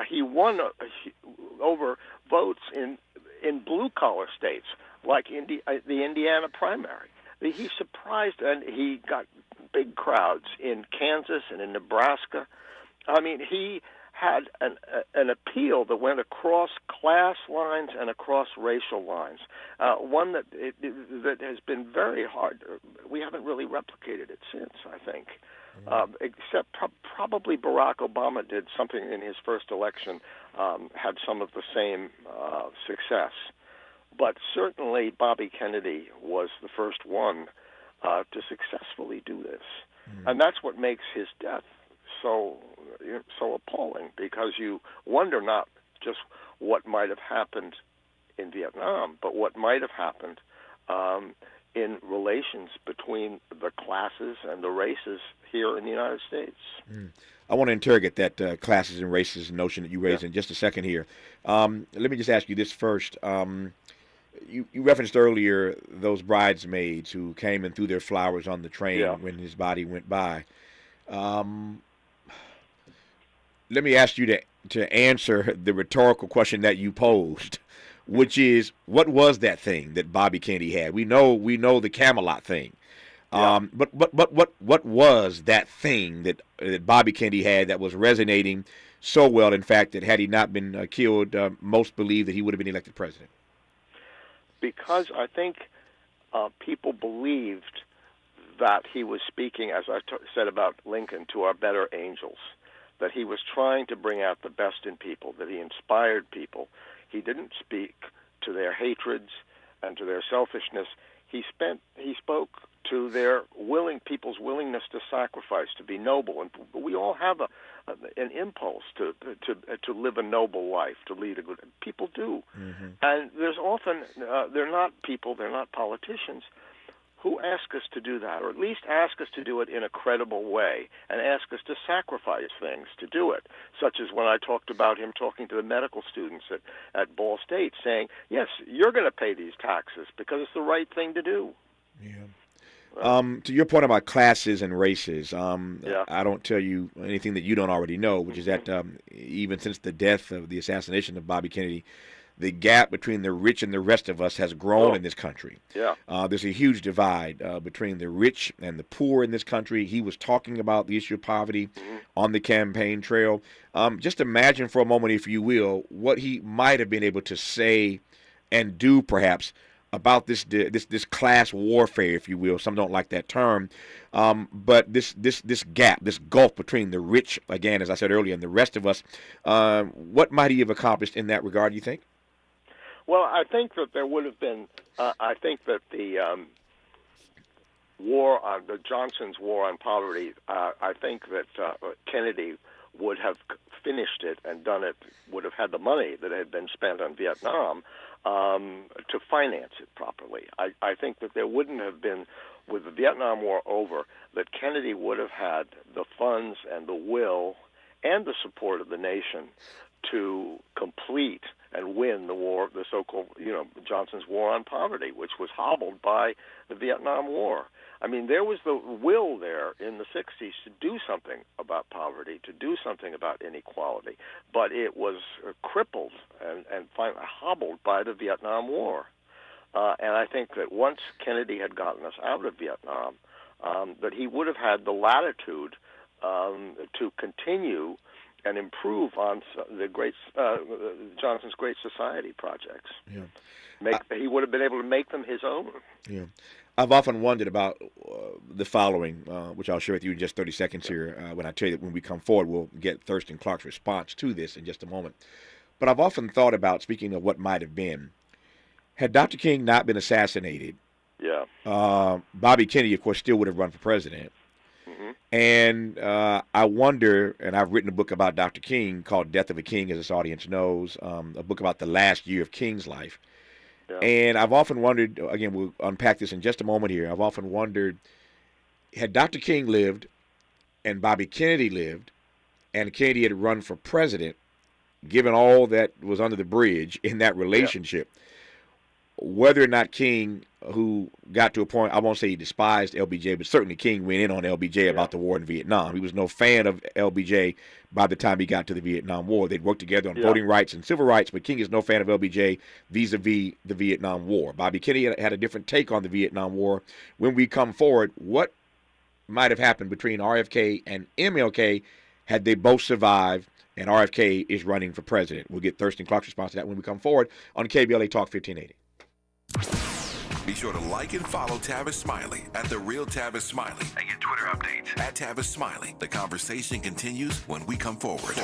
He won over votes in blue-collar states like the Indiana primary. He surprised, and he got big crowds in Kansas and in Nebraska. I mean, he had an appeal that went across class lines and across racial lines, one that has been very hard. We haven't really replicated it since, I think. Except probably Barack Obama did something in his first election, had some of the same success. But certainly Bobby Kennedy was the first one to successfully do this. And that's what makes his death so appalling, because you wonder not just what might have happened in Vietnam, but what might have happened in relations between the classes and the races here in the United States. I want to interrogate that classes and races notion that you raised in just a second here. Let me just ask you this first. You referenced earlier those bridesmaids who came and threw their flowers on the train when his body went by. Let me ask you to answer the rhetorical question that you posed, which is, what was that thing that Bobby Kennedy had? We know the Camelot thing. But what was that thing that Bobby Kennedy had that was resonating so well, in fact, that had he not been killed, most believe that he would have been elected president? Because I think people believed that he was speaking, as I said about Lincoln, to our better angels, that he was trying to bring out the best in people, that he inspired people. He didn't speak to their hatreds and to their selfishness. He spoke to their people's willingness to sacrifice, to be noble. And we all have an impulse to live a noble life, to lead a good. People do, and there's often they're not politicians who ask us to do that, or at least ask us to do it in a credible way, and ask us to sacrifice things to do it, such as when I talked about him talking to the medical students at Ball State, saying, yes, you're going to pay these taxes because it's the right thing to do. To your point about classes and races, I don't tell you anything that you don't already know, which is that even since the death of the assassination of Bobby Kennedy, the gap between the rich and the rest of us has grown in this country. There's a huge divide between the rich and the poor in this country. He was talking about the issue of poverty on the campaign trail. Just imagine for a moment, if you will, what he might have been able to say and do, perhaps, about this class warfare, if you will. Some don't like that term, but this gap, this gulf between the rich, again, as I said earlier, and the rest of us. What might he have accomplished in that regard, you think? Well, I think that there would have been. I think that the the Johnson's war on poverty. I think that Kennedy would have finished it and done it. Would have had the money that had been spent on Vietnam to finance it properly. I think that there wouldn't have been, with the Vietnam War over, that Kennedy would have had the funds and the will and the support of the nation to complete and win the war, the so-called, Johnson's war on poverty, which was hobbled by the Vietnam War. I mean, there was the will there in the 60s to do something about poverty, to do something about inequality, but it was crippled and finally hobbled by the Vietnam War. And I think that once Kennedy had gotten us out of Vietnam, that he would have had the latitude to continue and improve on the great Johnson's Great Society projects. Yeah. He would have been able to make them his own. Yeah. I've often wondered about the following, which I'll share with you in just 30 seconds here. When I tell you that when we come forward, we'll get Thurston Clark's response to this in just a moment. But I've often thought about, speaking of what might have been, had Dr. King not been assassinated, Bobby Kennedy, of course, still would have run for president. And I wonder, and I've written a book about Dr. King called Death of a King, as this audience knows, a book about the last year of King's life. And I've often wondered, again, we'll unpack this in just a moment here, I've often wondered, had Dr. King lived and Bobby Kennedy lived and Kennedy had run for president, given all that was under the bridge in that relationship, whether or not King, who got to a point, I won't say he despised LBJ, but certainly King went in on LBJ about the war in Vietnam. He was no fan of LBJ by the time he got to the Vietnam War. They'd worked together on voting rights and civil rights, but King is no fan of LBJ vis-a-vis the Vietnam War. Bobby Kennedy had a different take on the Vietnam War. When we come forward, what might have happened between RFK and MLK had they both survived and RFK is running for president? We'll get Thurston Clark's response to that when we come forward on KBLA Talk 1580. Be sure to like and follow Tavis Smiley at The Real Tavis Smiley and get Twitter updates at Tavis Smiley. The conversation continues when we come forward.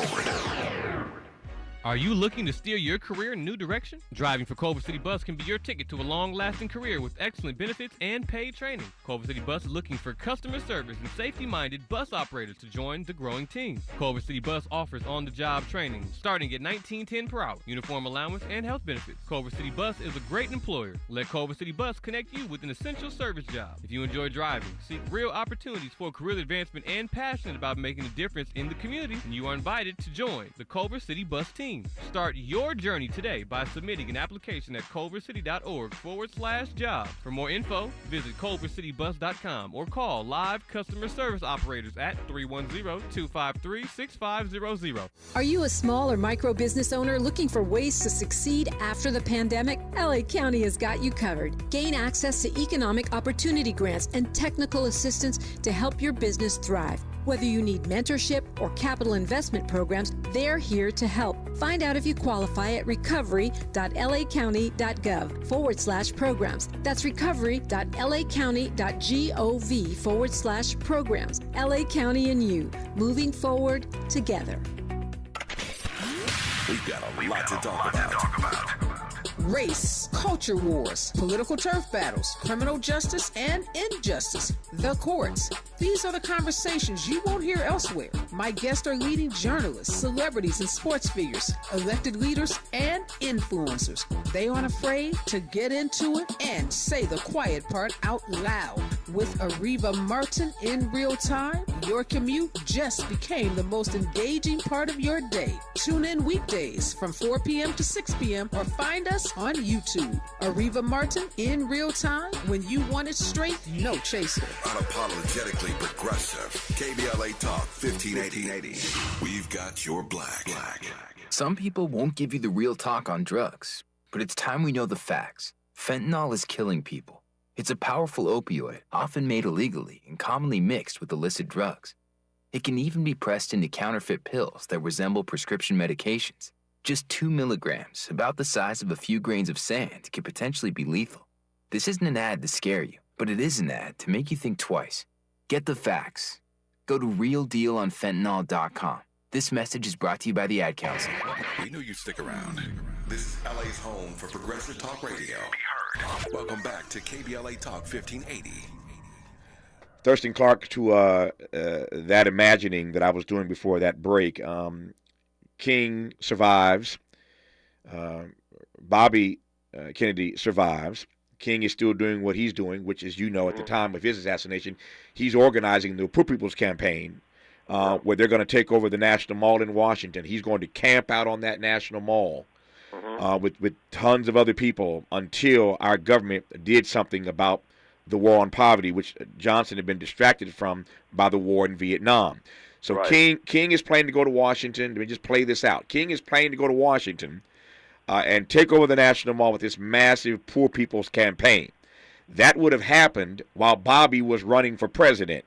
Are you looking to steer your career in a new direction? Driving for Culver City Bus can be your ticket to a long-lasting career with excellent benefits and paid training. Culver City Bus is looking for customer service and safety-minded bus operators to join the growing team. Culver City Bus offers on-the-job training starting at $19.10 per hour, uniform allowance, and health benefits. Culver City Bus is a great employer. Let Culver City Bus connect you with an essential service job. If you enjoy driving, seek real opportunities for career advancement, and passionate about making a difference in the community, then you are invited to join the Culver City Bus team. Start your journey today by submitting an application at culvercity.org/jobs. For more info, visit culvercitybus.com or call live customer service operators at 310-253-6500. Are you a small or micro business owner looking for ways to succeed after the pandemic? LA County has got you covered. Gain access to economic opportunity grants and technical assistance to help your business thrive. Whether you need mentorship or capital investment programs, they're here to help. Find out if you qualify at recovery.lacounty.gov/programs. That's recovery.lacounty.gov/programs. LA County and you, moving forward together. We've got a lot to talk about. Race, culture wars, political turf battles, criminal justice and injustice, the courts. These are the conversations you won't hear elsewhere. My guests are leading journalists, celebrities, and sports figures, elected leaders, and influencers. They aren't afraid to get into it and say the quiet part out loud. With Areva Martin in real time, your commute just became the most engaging part of your day. Tune in weekdays from 4 p.m. to 6 p.m. or find us on YouTube. Areva Martin in real time, when you want it straight, no chaser. Unapologetically progressive. KBLA Talk 1580. We've got your black. Some people won't give you the real talk on drugs, but it's time we know the facts. Fentanyl is killing people. It's a powerful opioid, often made illegally and commonly mixed with illicit drugs. It can even be pressed into counterfeit pills that resemble prescription medications. Just 2 milligrams, about the size of a few grains of sand, can potentially be lethal. This isn't an ad to scare you, but it is an ad to make you think twice. Get the facts. Go to realdealonfentanyl.com. This message is brought to you by the Ad Council. We knew you'd stick around. This is LA's home for progressive talk radio. Welcome back to KBLA Talk 1580. Thurston Clark, to that imagining that I was doing before that break. King survives. Bobby Kennedy survives. King is still doing what he's doing, which is, at the time of his assassination, he's organizing the Poor People's Campaign, where they're going to take over the National Mall in Washington. He's going to camp out on that National Mall with tons of other people until our government did something about the war on poverty, which Johnson had been distracted from by the war in Vietnam. So King is planning to go to Washington. Let me just play this out. King is planning to go to Washington and take over the National Mall with this massive poor people's campaign. That would have happened while Bobby was running for president.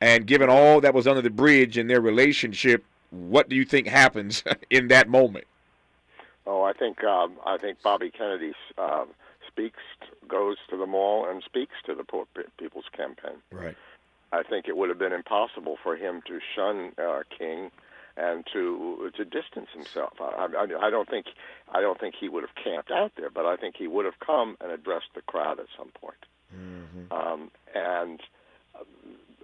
And given all that was under the bridge in their relationship, what do you think happens in that moment? Oh, I think Bobby Kennedy goes to the mall and speaks to the Poor People's Campaign. Right. I think it would have been impossible for him to shun King and to distance himself. I don't think he would have camped out there, but I think he would have come and addressed the crowd at some point. Mm-hmm. And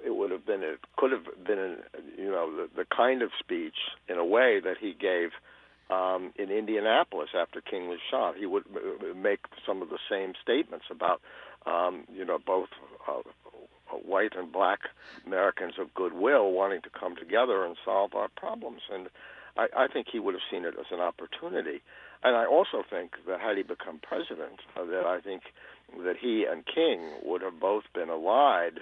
it would have been, it could have been, the kind of speech in a way that he gave in Indianapolis after King was shot. He would make some of the same statements about, both white and black Americans of goodwill wanting to come together and solve our problems. And I think he would have seen it as an opportunity. And I also think that had he become president, that I think that he and King would have both been allied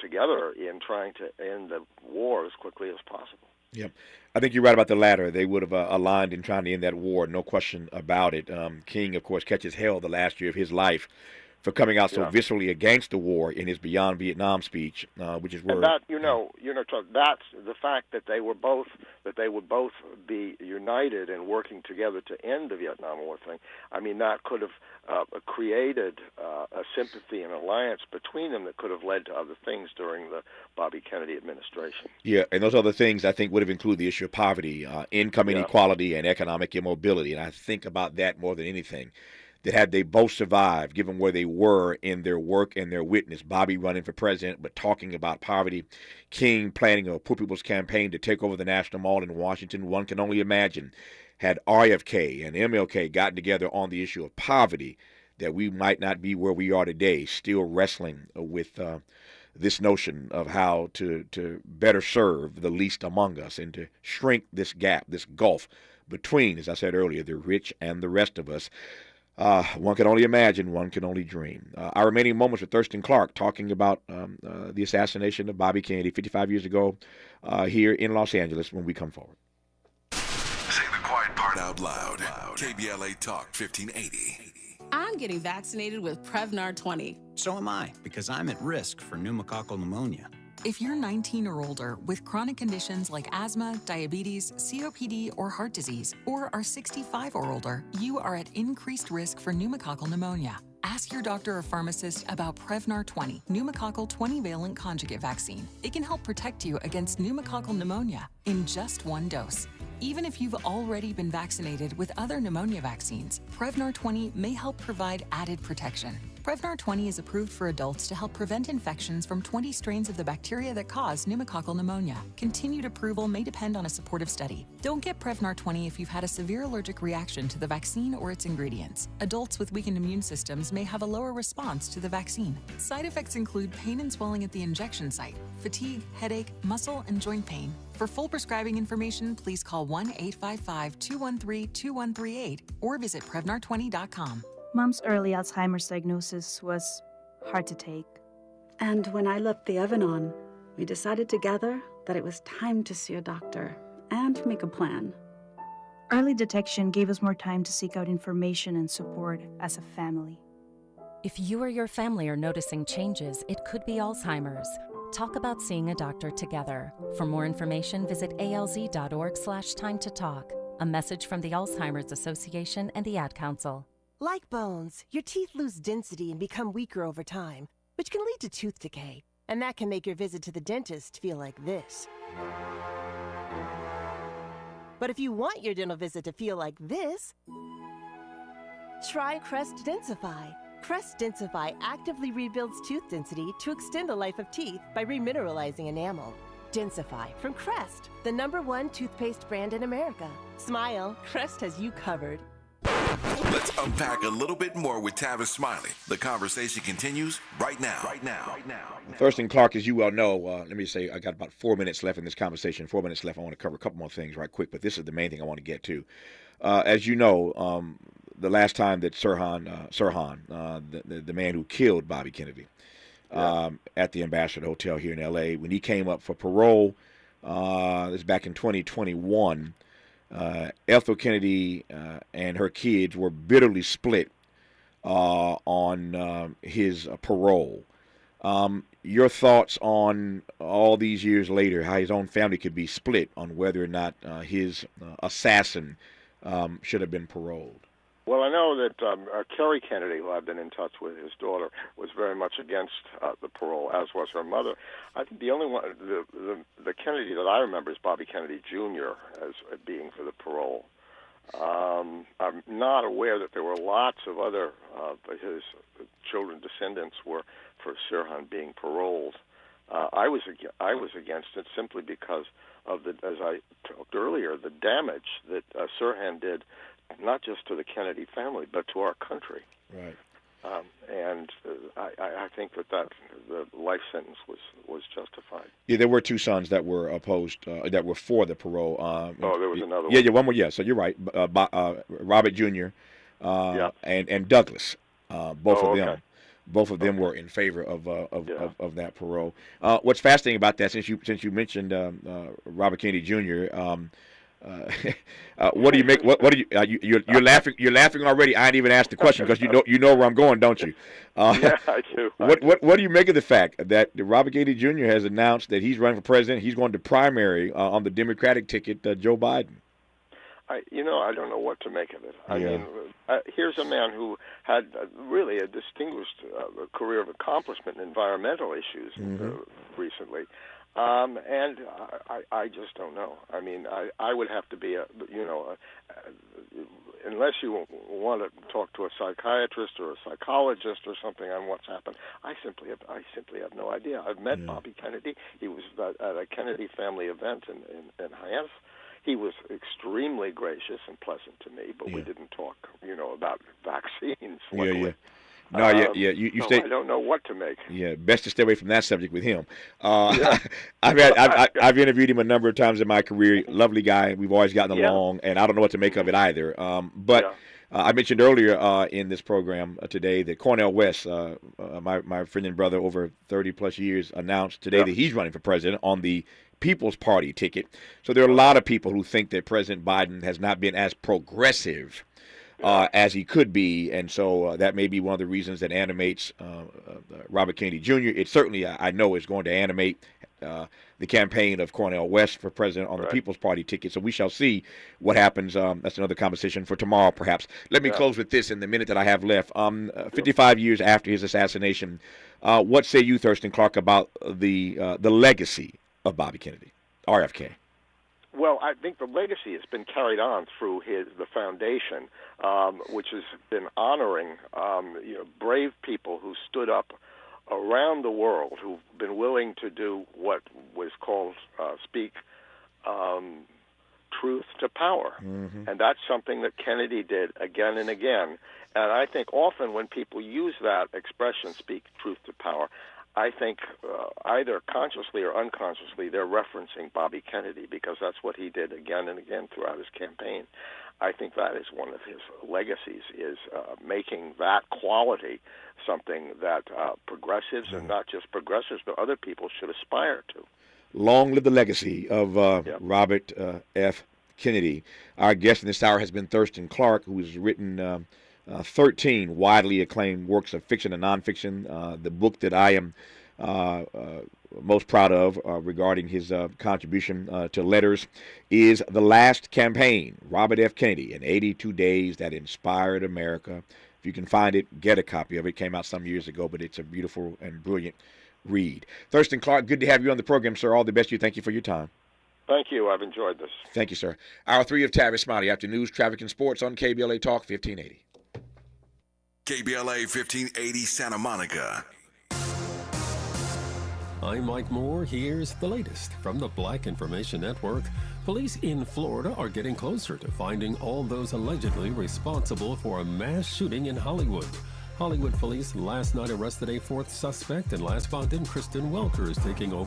together in trying to end the war as quickly as possible. Yep. I think you're right about the latter. They would have aligned in trying to end that war, no question about it. King, of course, catches hell the last year of his life for coming out so viscerally against the war in his Beyond Vietnam speech, which is where... And that, that's the fact that they would both be united and working together to end the Vietnam War thing. I mean, that could have created a sympathy and alliance between them that could have led to other things during the Bobby Kennedy administration. Yeah, and those other things, I think, would have included the issue of poverty, income inequality, and economic immobility. And I think about that more than anything. That had they both survived, given where they were in their work and their witness, Bobby running for president, but talking about poverty, King planning a Poor People's Campaign to take over the National Mall in Washington, one can only imagine, had RFK and MLK gotten together on the issue of poverty, that we might not be where we are today, still wrestling with this notion of how to better serve the least among us and to shrink this gap, this gulf between, as I said earlier, the rich and the rest of us. One can only imagine, one can only dream. Our remaining moments with Thurston Clark talking about the assassination of Bobby Kennedy 55 years ago here in Los Angeles when we come forward. Say the quiet part out loud. KBLA Talk 1580. I'm getting vaccinated with Prevnar 20. So am I, because I'm at risk for pneumococcal pneumonia. If you're 19 or older with chronic conditions like asthma, diabetes, COPD, or heart disease, or are 65 or older, you are at increased risk for pneumococcal pneumonia. Ask your doctor or pharmacist about Prevnar 20, pneumococcal 20-valent conjugate vaccine. It can help protect you against pneumococcal pneumonia in just one dose. Even if you've already been vaccinated with other pneumonia vaccines, Prevnar 20 may help provide added protection. Prevnar 20 is approved for adults to help prevent infections from 20 strains of the bacteria that cause pneumococcal pneumonia. Continued approval may depend on a supportive study. Don't get Prevnar 20 if you've had a severe allergic reaction to the vaccine or its ingredients. Adults with weakened immune systems may have a lower response to the vaccine. Side effects include pain and swelling at the injection site, fatigue, headache, muscle, and joint pain. For full prescribing information, please call 1-855-213-2138 or visit Prevnar20.com. Mom's early Alzheimer's diagnosis was hard to take. And when I left the oven on, we decided together that it was time to see a doctor and make a plan. Early detection gave us more time to seek out information and support as a family. If you or your family are noticing changes, it could be Alzheimer's. Talk about seeing a doctor together. For more information, visit alz.org/time to talk. A message from the Alzheimer's Association and the Ad Council. Like bones, your teeth lose density and become weaker over time, which can lead to tooth decay. And that can make your visit to the dentist feel like this. But if you want your dental visit to feel like this, try Crest Densify. Crest Densify actively rebuilds tooth density to extend the life of teeth by remineralizing enamel. Densify from Crest, the #1 toothpaste brand in America. Smile, Crest has you covered. Let's unpack a little bit more with Tavis Smiley. The conversation continues right now. Thurston Clark, as you well know, let me say I got about 4 minutes left in this conversation. 4 minutes left. I want to cover a couple more things right quick, but this is the main thing I want to get to. As you know, the last time that Sirhan, the man who killed Bobby Kennedy at the Ambassador Hotel here in L.A., when he came up for parole, this was back in 2021, Ethel Kennedy and her kids were bitterly split on his parole. Your thoughts on all these years later, how his own family could be split on whether or not his assassin should have been paroled? Well, I know that Kerry Kennedy, who I've been in touch with, his daughter, was very much against the parole, as was her mother. I think the only one, the Kennedy that I remember is Bobby Kennedy Jr. as being for the parole. I'm not aware that there were lots of other his children, descendants, were for Sirhan being paroled. I was against it simply because of as I talked earlier, the damage that Sirhan did, not just to the Kennedy family, but to our country. Right. And I think that the life sentence was justified. Yeah, there were two sons that were opposed, that were for the parole. There was another one. Yeah, one more. Yeah, so you're right. Robert Jr. And Douglas, both of them. Both of them were in favor of that parole. What's fascinating about that, since you mentioned Robert Kennedy Jr. What do you make? What do you? You're laughing. You're laughing already. I ain't even asked the question because you know where I'm going, don't you? Yeah, I do. What do you make of the fact that Robert Kennedy Jr. has announced that he's running for president? He's going to primary on the Democratic ticket, Joe Biden. I don't know what to make of it. I mean, here's a man who had really a distinguished career of accomplishment in environmental issues recently. And I just don't know. I mean, I would have to be unless you want to talk to a psychiatrist or a psychologist or something on what's happened. I simply have no idea. I've met Bobby Kennedy. He was at a Kennedy family event in Hyannis. He was extremely gracious and pleasant to me, but we didn't talk, about vaccines. Luckily. No, you stay. I don't know what to make. Yeah, best to stay away from that subject with him. I've interviewed him a number of times in my career. Lovely guy. We've always gotten along, and I don't know what to make of it either. But I mentioned earlier in this program today that Cornel West, my friend and brother over 30 plus years, announced today that he's running for president on the People's Party ticket. So there are a lot of people who think that President Biden has not been as progressive as he could be, and so that may be one of the reasons that animates Robert Kennedy Jr. It certainly, I know, is going to animate the campaign of Cornel West for president on the People's Party ticket. So we shall see what happens. That's another conversation for tomorrow, perhaps. Let me close with this in the minute that I have left. 55 years after his assassination, what say you, Thurston Clark, about the legacy of Bobby Kennedy, RFK? Well, I think the legacy has been carried on through the foundation, which has been honoring brave people who stood up around the world, who've been willing to do what was called speak truth to power. And that's something that Kennedy did again and again. And I think often when people use that expression, speak truth to power, I think either consciously or unconsciously they're referencing Bobby Kennedy, because that's what he did again and again throughout his campaign. I think that is one of his legacies, is making that quality something that progressives, and not just progressives, but other people should aspire to. Long live the legacy of Robert F. Kennedy. Our guest in this hour has been Thurston Clark, who has written 13 widely acclaimed works of fiction and nonfiction. The book that I am most proud of regarding his contribution to letters is The Last Campaign, Robert F. Kennedy, in 82 Days That Inspired America. If you can find it, get a copy of it. It came out some years ago, but it's a beautiful and brilliant read. Thurston Clark, good to have you on the program, sir. All the best to you. Thank you for your time. Thank you. I've enjoyed this. Thank you, sir. Hour 3 of Tavis Smiley, after news, traffic, and sports on KBLA Talk 1580. KBLA 1580 Santa Monica. I'm Mike Moore. Here's the latest from the Black Information Network. Police in Florida are getting closer to finding all those allegedly responsible for a mass shooting in Hollywood. Hollywood police last night arrested a fourth suspect, and last found in Kristen Welker is taking over